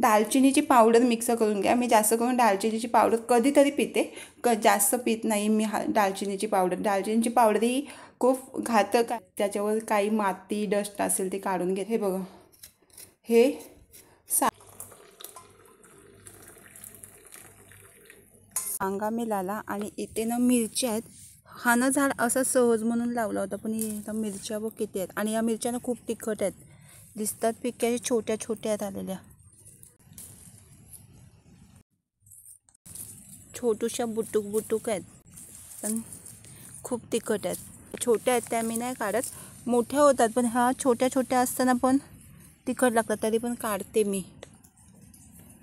दालचिनीची powder mix करून घ्या। मी जास्त करून दालचिनीची पावडर कधीतरी पिते, जास्त पित नाही मी दालचिनीची पावडर। दालचिनीची पावडर ही खूप घातक आहे, त्याच्यावर काही माती डस्ट असेल ते काढून घे। हे बघा, हे वांगा मिळाला आणि इथे ना मिरच्या आहेत। हा ना झाड असं सहज म्हणून लावला होता, पण इथं मिरच्या बघ किती आहेत आणि या मिरच्या ना खूप तिखट आहेत, दिसतात पिक्या छोट्या छोट्या आलेल्या, छोटूशा बुटुक बुटुक आहेत, पण खूप तिखट आहेत। छोट्या आहेत त्या मी नाही काढत, मोठ्या होतात, पण ह्या छोट्या छोट्या असताना पण तिखट लागतात, तरी पण काढते मी।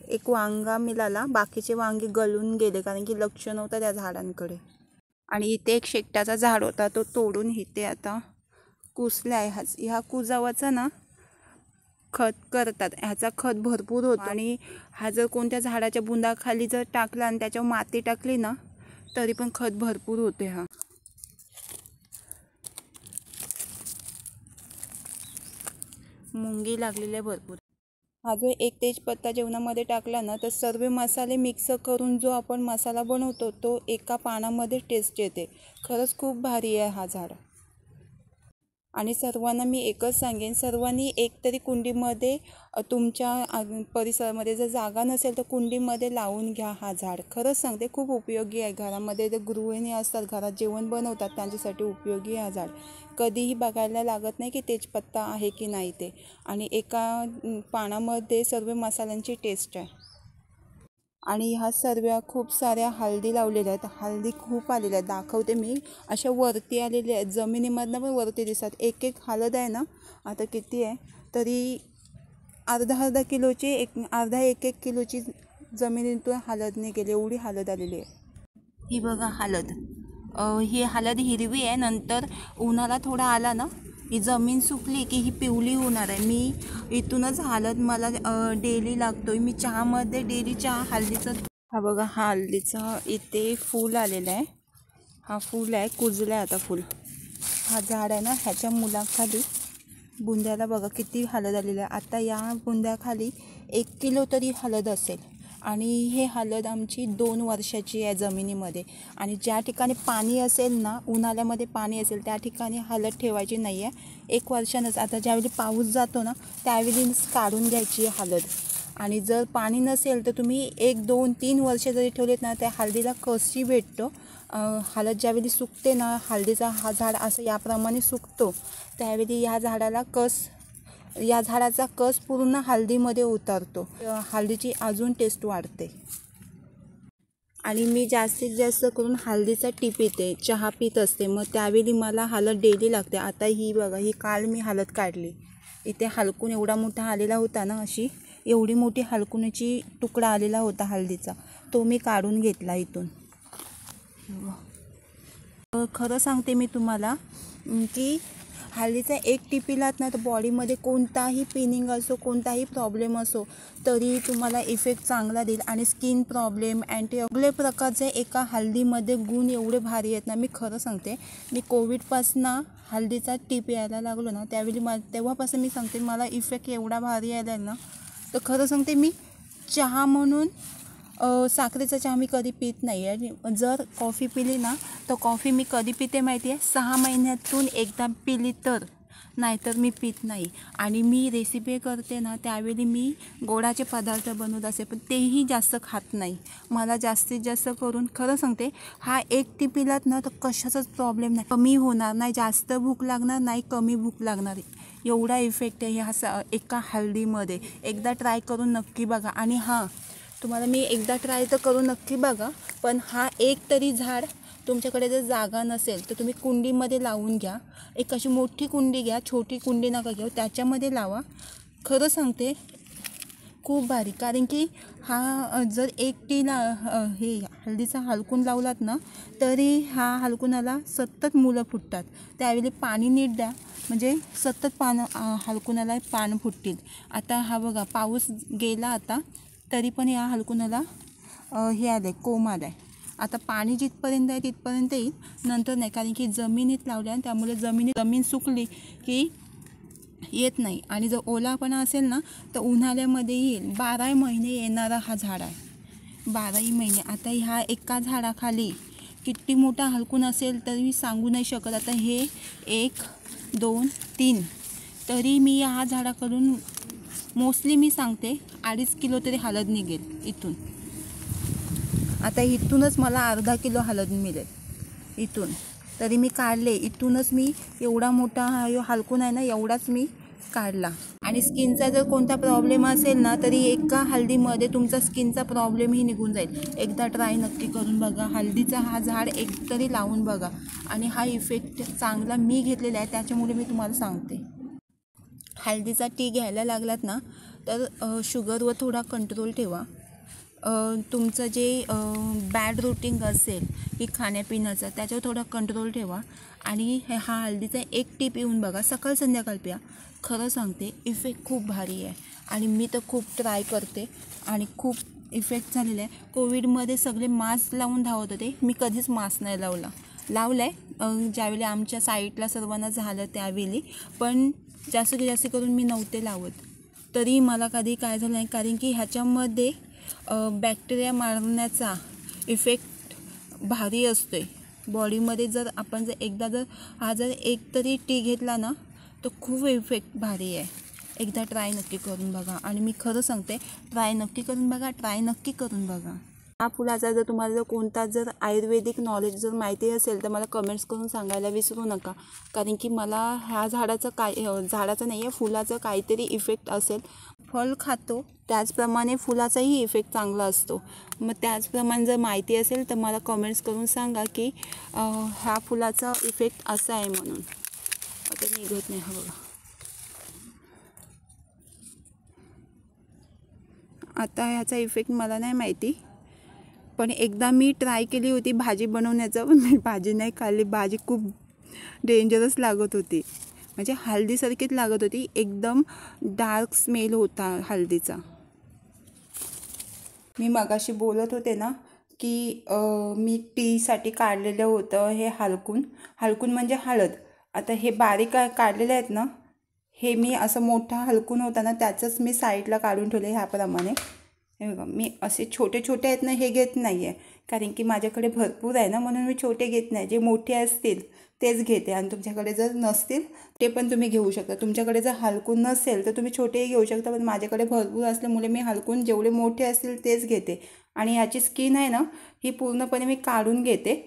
एक वांगा मिळाला, बाकीचे वांगे गळून गेले कारण की लक्ष नव्हतं त्या झाडांकडे। आणि इथे एक शेकटाचा झाड होता, तो तोडून इथे आता कुसला आहे। ह्या कुजावाचा ना खत करतात, ह्याचा खत भरपूर होतो आणि हा जर कोणत्या झाडाच्या बुंदाखाली जर टाकला आणि त्याच्यावर माती टाकली ना तरी पण खत भरपूर होते। हा मुंगी लागलेली आहे भरपूर। हा जो एक तेजपत्ता जेवणामध्ये टाकला ना तर सर्व मसाले मिक्स करून जो आपण मसाला बनवतो तो एका पानामध्ये टेस्ट येते। खरंच खूप भारी आहे हा झाड। आणि सर्वांना मी एकच सांगेन, सर्वांनी एकतरी कुंडीमध्ये तुमच्या परिसरामध्ये जर जागा नसेल तर कुंडीमध्ये लावून घ्या हा झाड। खरंच सांगते खूप उपयोगी आहे। घरामध्ये जे गृहिणी असतात, घरात जेवण बनवतात, त्यांच्यासाठी उपयोगी आहे हा झाड। कधीही बघायला लागत नाही की तेजपत्ता आहे की नाही ते, आणि एका पानामध्ये सर्व मसाल्यांची टेस्ट आहे। आणि ह्या सर्व खूप साऱ्या हळदी लावलेल्या आहेत, हळदी खूप आलेल्या आहेत, दाखवते मी। अशा वरती आलेल्या आहेत, जमिनीमधनं पण वरती दिसतात। एक एक हळद आहे ना, आता किती आहे तरी अर्धा किलोची, एक किलोची जमिनीतून हळद निघाली, एवढी हळद आलेली आहे। ही बघा हळद, ही हळद हिरवी आहे, नंतर उन्हाळा थोडा आला ना ही जमीन सुकली की ही पिवळी होणार आहे। मी इथूनच हळद मला डेली लागतोय, मी चहामध्ये डेली चहा हळदीचं। हा बघा हा हळदीचं इथे फूल आलेलं आहे, हा फूल आहे, कुजलं आहे आता फूल। हा झाड आहे ना, ह्याच्या मुलाखाली बुंद्याला बघा किती हळद आलेलं आहे। आता या बुंद्याखाली 1 किलो तरी हळद असेल, आणि हे हळद आमची 2 वर्षाची आहे जमिनीमध्ये। आणि ज्या ठिकाणी पाणी असेल ना, उन्हाळ्यामध्ये पाणी असेल त्या ठिकाणी हळद ठेवायची नाही आहे, 1 वर्षानंच। आता ज्यावेळी पाऊस जातो ना त्यावेळीच काढून घ्यायची हळद। आणि जर पाणी नसेल तर तुम्ही 1, 2, 3 वर्ष जरी ठेवलेत ना, त्या हळदीला कशी भेटतो। हळद ज्यावेळी सुकते ना, हळदीचा हा झाड असं याप्रमाणे सुकतो, त्यावेळी या झाडाला या झाडाचा कस पूर्ण हळदीमध्ये उतरतो, हळदीची अजून टेस्ट वाढते। आणि मी जास्तीत जास्त करून हळदीचा टी पिते, चहा पित असते, मग त्यावेळी मला हळद डेली लागते। आता ही बघा, ही काल मी हळद काढली, इथे हलकून एवढा मोठा आलेला होता ना, अशी एवढी मोठी हलकुनीची तुकडा आलेला होता हळदीचा, तो मी काढून घेतला इथून। खरं सांगते मी तुम्हाला की हळदीचा एक टी पिलात ना तर बॉडीमध्ये कोणताही पेनिंग असो, कोणताही प्रॉब्लेम असो तरी तुम्हाला इफेक्ट चांगला देईल। आणि स्किन प्रॉब्लेम, सगळे प्रकारचे एका हळदीमध्ये गुण एवढे भारी आहेत ना, मी खरं सांगते। मी कोविडपासून हळदीचा टी प्यायला लागलो ना, त्यावेळी तेव्हापासून मी सांगते मला इफेक्ट एवढा भारी आला ना, तर खरं सांगते मी चहा म्हणून साखरेचा चहा मी कधी पित नाही आहे। जर कॉफी पिली ना तर कॉफी मी कधी पिते माहिती आहे, 6 महिन्यातून एकदा पिली तर, नाहीतर मी पित नाही। आणि मी रेसिपी करते ना त्यावेळी मी गोडाचे पदार्थ बनवत असे, पण तेही जास्त खात नाही। मला जास्तीत जास्त करून खरं सांगते, हा एक टी पिलात ना तर कशाचाच प्रॉब्लेम नाही, कमी होणार नाही, जास्त भूक लागणार नाही, कमी भूक लागणार, एवढा इफेक्ट आहे ह्या एका हळदीमध्ये। एकदा ट्राय करून नक्की बघा। आणि हां, तुम्हाला मी एकदा ट्राय तर करून नक्की बघा, पण हा एक तरी झाड तुमच्याकडे जर जागा नसेल तर तुम्ही कुंडीमध्ये लावून घ्या। एक अशी मोठी कुंडी घ्या, छोटी कुंडी नका घेऊ, त्याच्यामध्ये लावा। खरं सांगते खूप भारी, कारण की हा जर एक टीला हे हळदीचा हलकून लावलात ना तरी हा हलकुनाला सतत मुलं फुटतात। त्यावेळी पाणी नीट द्या, म्हणजे सतत हलकुनाला पानं फुटतील। आता हा बघा पाऊस गेला आता तरी पण या हलकुनाला हे आलं, कोंब आलं आहे। आता पाणी जिथपर्यंत आहे तिथपर्यंत येईल, नंतर नाही, कारण की जमिनीत लावल्या त्यामुळे जमीन सुकली की येत नाही. आणि जर ओलापणा असेल ना तर उन्हाळ्यामध्ये येईल. 12 महिने येणारा हा झाड आहे, 12ही महिने. आता ह्या एका झाडाखाली किती मोठा हलकून असेल तरी मी सांगू नाही शकत. आता हे 1 2 3 तरी मी ह्या झाडाकडून मोस्टली मी सांगते 2.5 किलो तरी हळद निघेल इथून. आता इथूनच मला अर्धा किलो हळद मिळेल इथून. तरी मी काढले इथूनच. मी एवढा मोठा हलकून आहे ना, एवढाच मी काढला. आणि स्किनचा जर कोणता प्रॉब्लेम असेल ना तरी एका हळदीमध्ये तुमचा स्किनचा प्रॉब्लेमही निघून जाईल. एकदा ट्राय नक्की करून बघा. हळदीचा हा झाड एक तरी लावून बघा. आणि हा इफेक्ट चांगला मी घेतलेला आहे, त्याच्यामुळे मी तुम्हाला सांगते. हळदीचा टी घ्यायला लागलात ना तर शुगरवर थोडा कंट्रोल ठेवा. तुमचं जे बॅड रूटीन असेल की खाण्यापिण्याचं, त्याच्यावर थोडा कंट्रोल ठेवा. आणि हा हळदीचा एक टी पिऊन बघा, सकाळ संध्याकाळ प्या. खरं सांगते इफेक्ट खूप भारी आहे. आणि मी तर खूप ट्राय करते आणि खूप इफेक्ट झालेला आहे. कोविडमध्ये सगळे मास्क लावून धावत होते, मी कधीच मास्क नाही लावला आहे. ज्यावेळी आमच्या साईटला सर्वांना झालं त्यावेळी, पण जास्त करून मी नव्हते लावत. तरी मला कधी काय झालं नाही, कारण की ह्याच्यामध्ये बॅक्टेरिया मारण्याचा इफेक्ट भारी असतो आहे बॉडीमध्ये. जर आपण जर एक तरी टी घेतला ना तर खूप इफेक्ट भारी आहे. एकदा ट्राय नक्की करून बघा. आणि मी खरं सांगते, ट्राय नक्की करून बघा. हा फुलाचा जर तुम्हाला कोणता आयुर्वेदिक नॉलेज जर माहिती असेल तर मला कमेंट्स करून सांगायला विसरू नका. कारण की मला ह्या झाडाचं नाही आहे, फुलाचं काहीतरी इफेक्ट असेल. फळ खातो त्याचप्रमाणे फुलाचाही इफेक्ट चांगला असतो. मग त्याचप्रमाणे जर माहिती असेल तर मला कमेंट्स करून सांगा की ह्या फुलाचा इफेक्ट असा आहे म्हणून. आता निघत नाही हा बघा. आता ह्याचा इफेक्ट मला नाही माहिती, पण एकदा मी ट्राय केली होती भाजी बनवण्याचं, पण मी भाजी नाही खाल्ली. भाजी खूप डेंजरस लागत होती, म्हणजे हळदीसारखीच लागत होती. एकदम डार्क स्मेल होता हळदीचा. मी मगाशी बोलत होते ना की मी टीसाठी काढलेलं होतं हे हलकून म्हणजे हळद. आता हे बारीक काढलेले आहेत ना, हे मी असं मोठा हलकून होता ना त्याचंच मी साईडला काढून ठेवले ह्याप्रमाणे. हे बघा, मी असे छोटे आहेत ना हे घेत नाही आहे, कारण की माझ्याकडे भरपूर आहे ना, म्हणून मी छोटे घेत नाही. जे मोठे असतील तेच घेते. आणि तुमच्याकडे जर नसतील ते पण तुम्ही घेऊ शकता. तुमच्याकडे जर हलकून नसेल तर तुम्ही छोटेही घेऊ शकता, पण माझ्याकडे भरपूर असल्यामुळे मी हलकून जेवढे मोठे असतील तेच घेते. आणि याची स्किन आहे ना ही पूर्णपणे मी काढून घेते.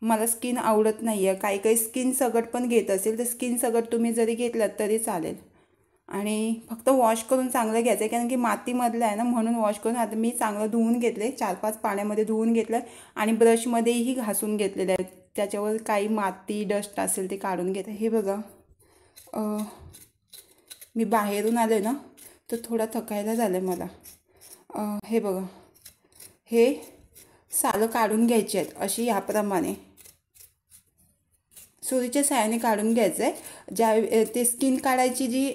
मला स्किन आवडत नाही आहे. काही स्किन सगट पण घेत असेल तर स्किन सगट तुम्ही जरी घेतलात तरी चालेल. आणि फक्त वॉश करून चांगलं घ्यायचं आहे, कारण की मातीमधलं आहे ना, म्हणून वॉश करून. आता मी चांगलं धुवून घेतले, 4-5 पाण्यामध्ये धुवून घेतलं आणि ब्रशमध्येही घासून घेतलेलं आहे. त्याच्यावर काही माती डस्ट असेल ते काढून घेते. हे बघा, मी बाहेरून आले ना तर थोडा थकायला झालं आहे मला. हे बघा, हे सालं काढून घ्यायचे आहेत अशी याप्रमाणे सुरीच्या साहाय्याने काढून घ्यायचं आहे. ते स्किन काढायची जी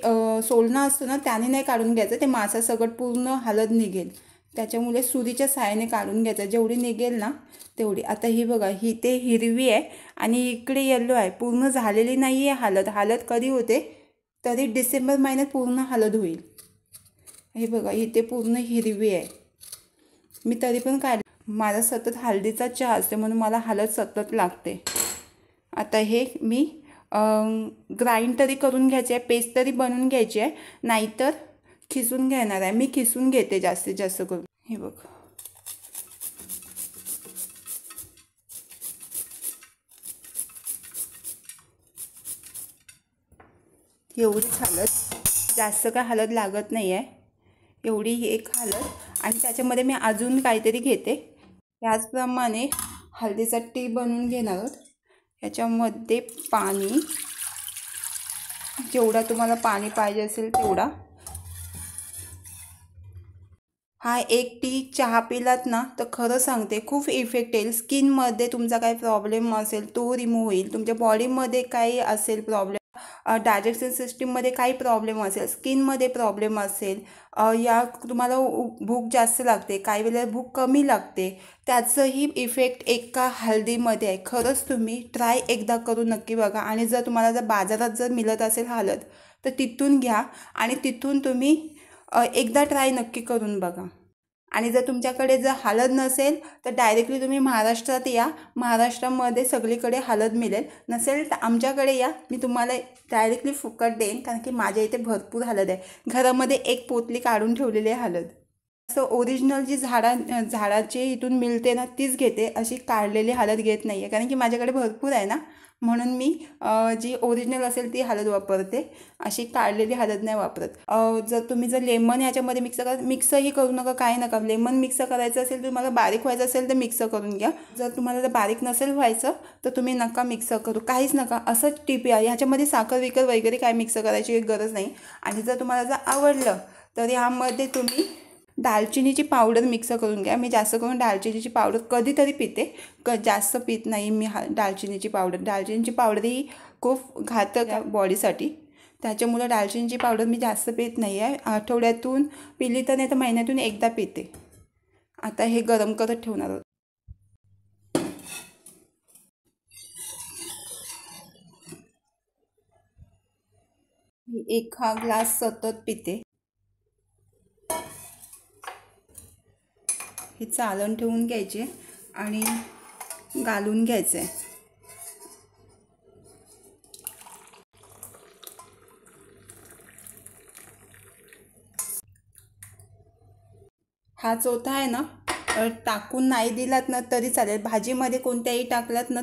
सोलना असतो ना त्याने नाही काढून घ्यायचं, ते मासा सगट पूर्ण हळद निघेल. त्याच्यामुळे सुरीच्या साहाय्याने काढून घ्यायचं, जेवढी निघेल ना तेवढी. आता ही बघा, ही ते हिरवी आहे आणि इकडे येल्लो आहे. पूर्ण झालेली नाही आहे हळद कधी होते तरी डिसेंबर महिन्यात पूर्ण हळद होईल. हे बघा, ही ते पूर्ण हिरवी आहे. मी तरी पण मला सतत हळदीचा चहा असते म्हणून मला हळद सतत लागते. आता हे मी ग्राइंड तरी करून घ्यायचे आहे, पेस्ट तरी बनवून घ्यायची आहे, नाहीतर खिसून घेणार आहे. मी खिसून घेते जास्तीत जास्त करून. हे बघ, एवढीच हळद, जास्त काय हळद लागत नाही आहे. एवढी एक हळद आणि त्याच्यामध्ये मी अजून काहीतरी घेते. त्याचप्रमाणे हळदीचा टी बनवून घेणार आहोत. याच्यामध्ये पाणी, जेवढा तुम्हाला पाणी पाहिजे असेल तेवढा. हा एक टी चहा पिलात ना तर खरं सांगते खूप इफेक्ट येईल. स्किनमध्ये तुमचा काही प्रॉब्लेम असेल तो रिमूव्ह होईल. तुमच्या बॉडीमध्ये काही असेल प्रॉब्लेम, डायजेस्टिव्ह सिस्टीममध्ये काही प्रॉब्लेम असेल, स्किनमध्ये प्रॉब्लेम असेल, या तुम्हाला भूक जास्त लागते, काही वेळेला भूक कमी लागते, त्याचंही इफेक्ट एका हळदीमध्ये आहे. खरंच तुम्ही ट्राय एकदा करून नक्की बघा. आणि जर तुम्हाला बाजारात मिळत असेल हळद तर तिथून घ्या आणि तिथून तुम्ही एकदा ट्राय नक्की करून बघा. आणि जर तुमच्याकडे जर हळद नसेल तर डायरेक्टली तुम्ही महाराष्ट्रात या, महाराष्ट्रामध्ये सगळीकडे हळद मिळेल. नसेल तर आमच्याकडे या, मी तुम्हाला डायरेक्टली फुकट देईन, कारण की माझ्या इथे भरपूर हळद आहे. घरामध्ये एक पोतली काढून ठेवलेली आहे हळद. असं ओरिजिनल जी झाडाची इथून मिळते ना तीच घेते, अशी काढलेली हळद घेत नाही आहे, कारण की माझ्याकडे भरपूर आहे ना, म्हणून मी जी ओरिजिनल असेल ती हळद वापरते, अशी काढलेली हळद नाही वापरत. जर लेमन ह्याच्यामध्ये मिक्सही करू नका, काय नका. लेमन मिक्स करायचं असेल, तुम्हाला बारीक व्हायचं असेल तर मिक्स करून घ्या. जर तुम्हाला जर बारीक नसेल व्हायचं तर तुम्ही नका मिक्स करू, काहीच नका. असंच टिप आहे, ह्याच्यामध्ये साखर वगैरे काय मिक्स करायची गरज नाही. आणि जर तुम्हाला जर आवडलं तर यामध्ये तुम्ही दालचिनीची पावडर मिक्स करून घ्या. मी जास्त करून दालचिनीची पावडर कधीतरी पिते, जास्त पित नाही मी दालचिनीची पावडर ही खूप घातक आहे बॉडीसाठी. त्याच्यामुळं दालचिनीची पावडर मी जास्त पित नाही आहे. आठवड्यातून पिली तर नाही तर महिन्यातून एकदा पिते. आता हे गरम करत ठेवणार आहोत. मी 1 ग्लास सतत पिते. हे चालण ठेवून घ्यायचे आणि घालून घ्यायचे. हा चौथा आहे ना, टाकून नाही दिलात ना तरी चालेल. भाजीमध्ये कोणत्याही टाकलात ना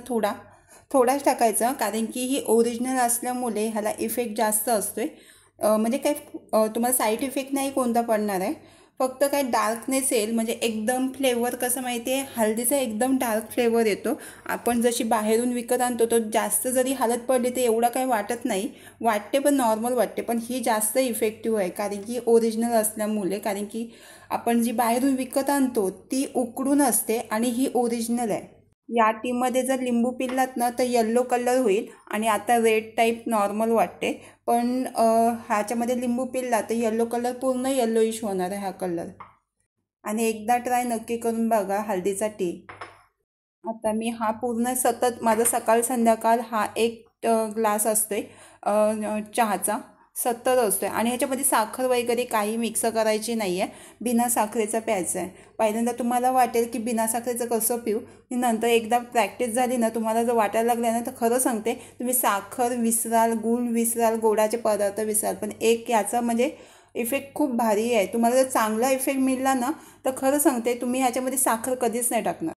थोडाच टाकायचा, कारण की ही ओरिजिनल असल्यामुळे ह्याला इफेक्ट जास्त असतो आहे. म्हणजे काय तुम्हाला साईड इफेक्ट नाही कोणता पडणार आहे, फक्त काय डार्कनेस येईल. म्हणजे एकदम फ्लेवर कसं माहिती आहे, हळदीचा एकदम डार्क फ्लेवर येतो. आपण जशी बाहेरून विकत आणतो तो जास्त जरी हळद पडली तर एवढं काही वाटत नाही, वाटते पण नॉर्मल वाटते. पण ही जास्त इफेक्टिव्ह आहे, कारण की ओरिजिनल असल्यामुळे. कारण की आपण जी बाहेरून विकत आणतो ती उकडून असते आणि ही ओरिजिनल आहे. या टीमध्ये जर लिंबू पिळलात ना तर येल्लो कलर होईल आणि आता रेड टाईप नॉर्मल वाटते. पण ह्याच्यामध्ये लिंबू पिळला तर येल्लो कलर पूर्ण येल्लोइश होणार आहे हा कलर. आणि एकदा ट्राय नक्की करून बघा हळदीचा टी. आता मी हा पूर्ण सतत माझा सकाळ संध्याकाळ हा 1 ग्लास असतोय चहाचा, सतत असतो आहे. आणि ह्याच्यामध्ये साखर वगैरे काही मिक्स करायची नाही आहे, बिना साखरेचा प्यायचं आहे. पहिल्यांदा तुम्हाला वाटेल की बिना साखरेचं कसं पिऊ, नंतर एकदा प्रॅक्टिस झाली ना, तुम्हाला जर वाटायला लागलं ना तर खरं सांगते तुम्ही साखर विसराल, गूळ विसराल, गोडाचे पदार्थ विसराल. पण एक याचा म्हणजे इफेक्ट खूप भारी आहे. तुम्हाला जर चांगला इफेक्ट मिळाला ना तर खरं सांगते तुम्ही ह्याच्यामध्ये साखर कधीच नाही टाकणार.